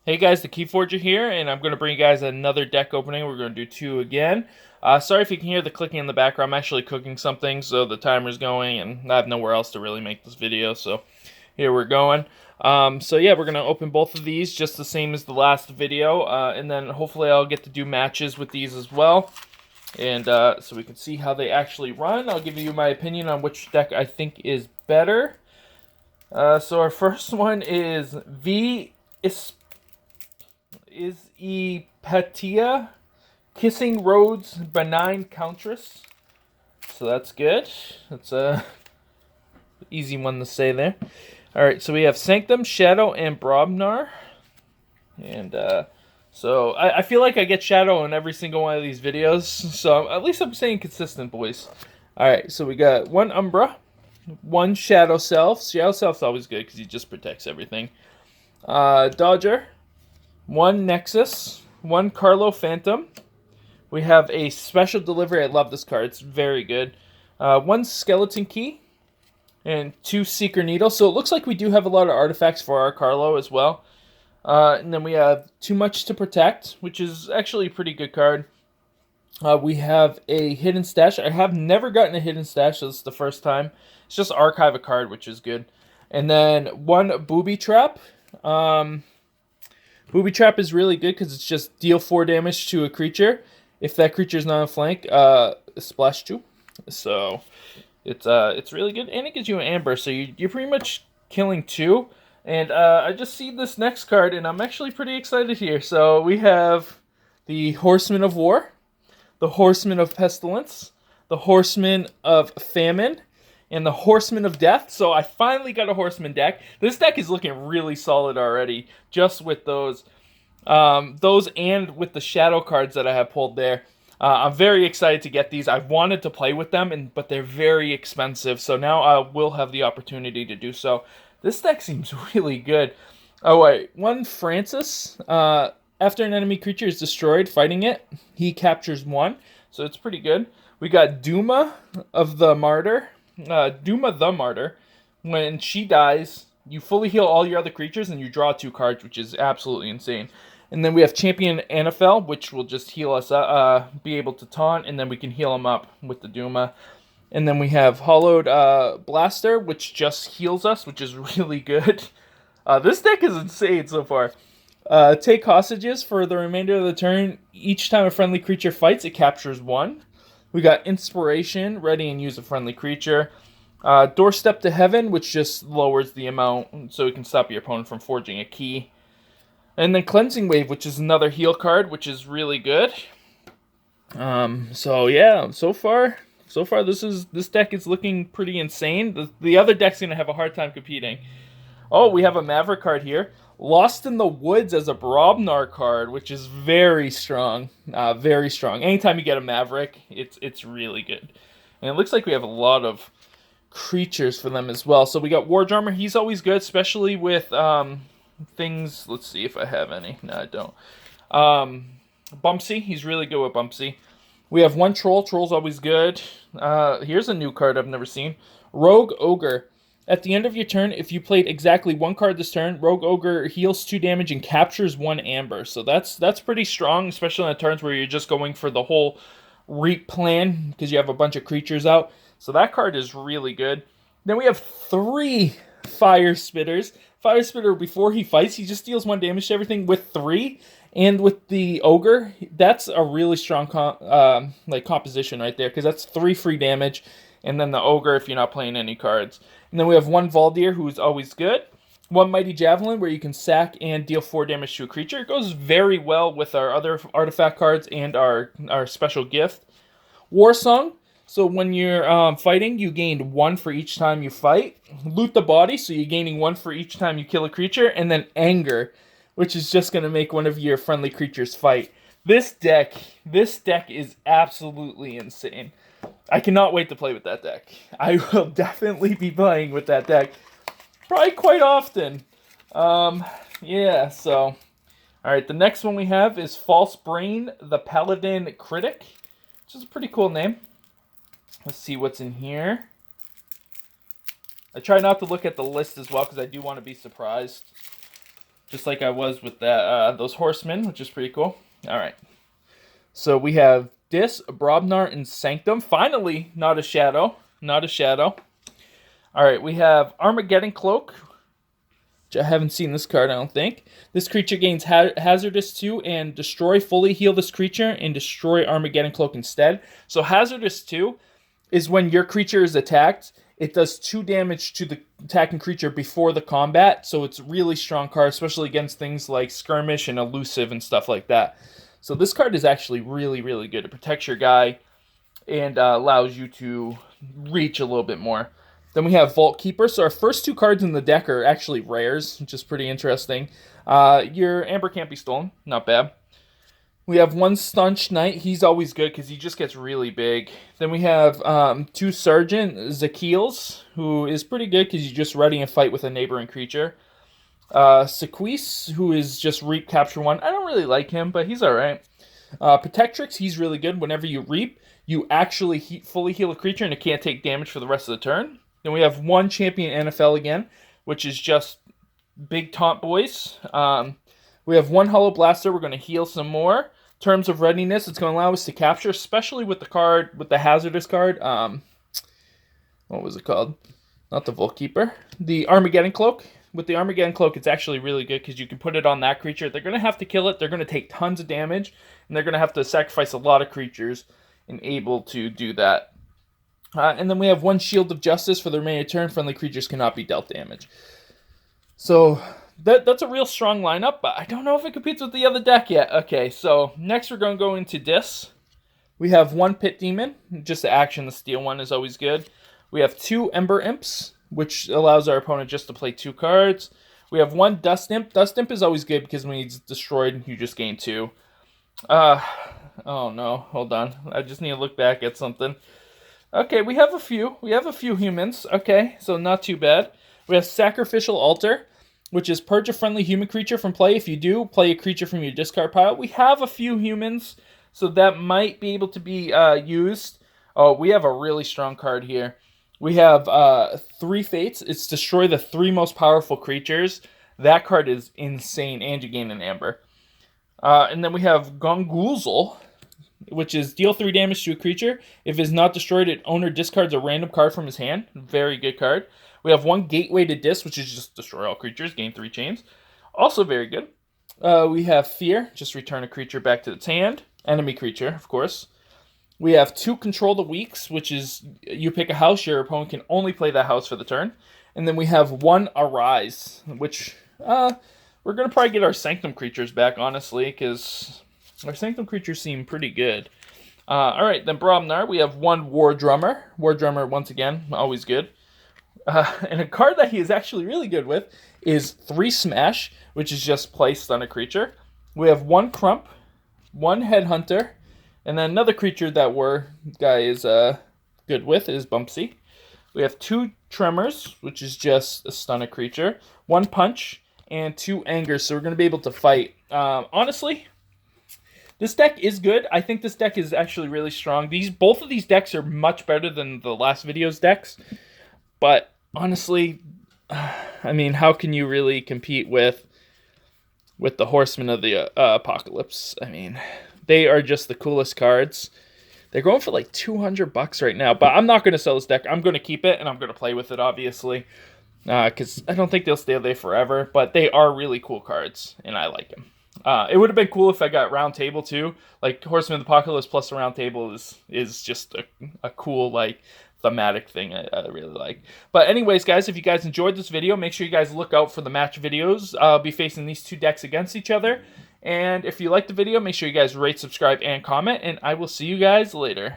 Hey guys, the KeyForge here, and I'm going to bring you guys another deck opening. We're going to do two again. Sorry if you can hear the clicking in the background. I'm actually cooking something, so the timer's going, and I have nowhere else to really make this video, so here we're going. So yeah, we're going to open both of these just the same as the last video, and then hopefully I'll get to do matches with these as well. And so we can see how they actually run. I'll give you my opinion on which deck I think is better. So our first one is Ipatia, Kissing Road's Benign Countress. So that's good. That's a easy one to say there. Alright, so we have Sanctum, Shadow, and Brobnar. And so I feel like I get Shadow in every single one of these videos. So at least I'm staying consistent, boys. Alright, so we got one Umbra, one Shadow Self. Shadow Self's always good because he just protects everything. Dodger. One Nexus, one Carlo Phantom. We have a special delivery. I love this card. It's very good. One Skeleton Key, and two Seeker Needle. So it looks like we do have a lot of artifacts for our Carlo as well. And then we have Too Much to Protect, which is actually a pretty good card. We have a Hidden Stash. I have never gotten a Hidden Stash. So this is the first time. It's just archive a card, which is good. And then one Booby Trap. Booby Trap is really good because it's just deal 4 damage to a creature. If that creature is not on flank, splash 2. So it's really good, and it gives you an amber. So you're pretty much killing 2. And I just see this next card, and I'm actually pretty excited here. So we have the Horseman of War, the Horseman of Pestilence, the Horseman of Famine, and the Horseman of Death. So I finally got a Horseman deck. This deck is looking really solid already, just with those and with the shadow cards that I have pulled there. I'm very excited to get these. I've wanted to play with them, but they're very expensive. So now I will have the opportunity to do so. This deck seems really good. Oh wait, one Francis. After an enemy creature is destroyed fighting it, he captures 1. So it's pretty good. We got Duma of the Martyr. Duma the Martyr. When she dies, you fully heal all your other creatures and you draw 2 cards, which is absolutely insane. And then we have Champion Anafel, which will just heal us up, be able to taunt, and then we can heal him up with the Duma. And then we have Hollowed Blaster, which just heals us, which is really good. This deck is insane so far. Take hostages for the remainder of the turn. Each time a friendly creature fights, it captures 1. We got Inspiration, ready and use a friendly creature. Doorstep to Heaven, which just lowers the amount so it can stop your opponent from forging a key. And then Cleansing Wave, which is another heal card, which is really good. So yeah, so far this deck is looking pretty insane. The other deck's gonna have a hard time competing. Oh, we have a Maverick card here. Lost in the Woods as a Brobnar card, which is very strong. Very strong. Anytime you get a Maverick, it's really good. And it looks like we have a lot of creatures for them as well. So we got War Drummer. He's always good, especially with things. Let's see if I have any. No, I don't. Bumpsy. He's really good with Bumpsy. We have one Troll. Troll's always good. Here's a new card I've never seen. Rogue Ogre. At the end of your turn, if you played exactly 1 card this turn, Rogue Ogre heals 2 damage and captures 1 amber. So that's pretty strong, especially on turns where you're just going for the whole reap plan because you have a bunch of creatures out. So that card is really good. Then we have 3 Fire Spitters. Fire Spitter, before he fights, he just deals 1 damage to everything with 3. And with the Ogre, that's a really strong composition right there because that's 3 free damage. And then the Ogre if you're not playing any cards. And then we have one Valdir, who's always good. One Mighty Javelin, where you can sack and deal 4 damage to a creature. It goes very well with our other artifact cards and our special gift. War Song. So when you're fighting, you gain 1 for each time you fight. Loot the Body, so you're gaining 1 for each time you kill a creature. And then Anger, which is just going to make one of your friendly creatures fight. This deck is absolutely insane. I cannot wait to play with that deck. I will definitely be playing with that deck. Probably quite often. Yeah, so. Alright, the next one we have is False Brain, the Paladin Critic. Which is a pretty cool name. Let's see what's in here. I try not to look at the list as well because I do want to be surprised. just like I was with that those horsemen, which is pretty cool. All right. So we have Dis, Brobnar, and Sanctum. Finally, not a shadow. Not a shadow. All right, we have Armageddon Cloak. I haven't seen this card, I don't think. This creature gains Hazardous 2 and destroy, fully heal this creature, and destroy Armageddon Cloak instead. So Hazardous 2 is when your creature is attacked. It does 2 damage to the attacking creature before the combat, so it's a really strong card, especially against things like Skirmish and Elusive and stuff like that. So this card is actually really, really good. It protects your guy and allows you to reach a little bit more. Then we have Vault Keeper. So our first 2 cards in the deck are actually rares, which is pretty interesting. Your Amber Can't Be Stolen. Not bad. We have 1 Staunch Knight. He's always good because he just gets really big. Then we have 2 Sergeant Zakiels, who is pretty good because you're just ready and fight with a neighboring creature. Sequise, who is just Reap, Capture 1. I don't really like him, but he's alright. Protectrix, he's really good. Whenever you Reap, you actually fully heal a creature and it can't take damage for the rest of the turn. Then we have 1 Champion NFL again, which is just big taunt boys. We have 1 Hollow Blaster. We're going to heal some more. Terms of Readiness, it's going to allow us to capture, especially with the card, with the Hazardous card. What was it called? Not the Vault Keeper. The Armageddon Cloak. With the Armageddon Cloak, it's actually really good because you can put it on that creature. They're going to have to kill it. They're going to take tons of damage, and they're going to have to sacrifice a lot of creatures and able to do that. And then we have 1 Shield of Justice. For the remaining turn, friendly creatures cannot be dealt damage. So that's a real strong lineup, but I don't know if it competes with the other deck yet. Okay, so next we're going to go into Dis. We have 1 Pit Demon. Just the action, the steal one is always good. We have 2 Ember Imps, which allows our opponent just to play 2 cards. We have 1 Dust Imp. Dust Imp is always good because when he's destroyed, you just gain 2. Oh no, hold on. I just need to look back at something. Okay, we have a few. We have a few humans. Okay, so not too bad. We have Sacrificial Altar, which is purge a friendly human creature from play. If you do, play a creature from your discard pile. We have a few humans, so that might be able to be used. Oh, we have a really strong card here. We have 3 Fates. It's destroy the 3 most powerful creatures. That card is insane, and you gain an Amber. And then we have Gongoozle, which is deal 3 damage to a creature. If it is not destroyed, its owner discards a random card from his hand. Very good card. We have 1 Gateway to Dis, which is just destroy all creatures, gain 3 chains. Also very good. We have Fear, just return a creature back to its hand. Enemy creature, of course. We have 2 Control the Weaks, which is you pick a house, your opponent can only play that house for the turn. And then we have 1 Arise, which we're going to probably get our Sanctum creatures back, honestly, because our Sanctum creatures seem pretty good. Alright, then Brobnar, we have 1 War Drummer. War Drummer, once again, always good. And a card that he is actually really good with is 3 Smash, which is just placed on a creature. We have 1 Crump, 1 Headhunter, and then another creature that guy is good with is Bumpsy. We have 2 Tremors, which is just a stun a creature, 1 Punch, and 2 Anger, so we're going to be able to fight. Honestly, this deck is good. I think this deck is actually really strong. Both of these decks are much better than the last video's decks, but honestly, I mean, how can you really compete with the Horsemen of the Apocalypse? I mean, they are just the coolest cards. They're going for like $200 right now, but I'm not going to sell this deck. I'm going to keep it, and I'm going to play with it, obviously, because I don't think they'll stay there forever, but they are really cool cards, and I like them. It would have been cool if I got Round Table, too. Like, Horsemen of the Apocalypse plus a Round Table is just a cool, like, thematic thing I really like. But anyways, guys, if you guys enjoyed this video, make sure you guys look out for the match videos. I'll be facing these 2 decks against each other. And if you liked the video, make sure you guys rate, subscribe, and comment. And I will see you guys later.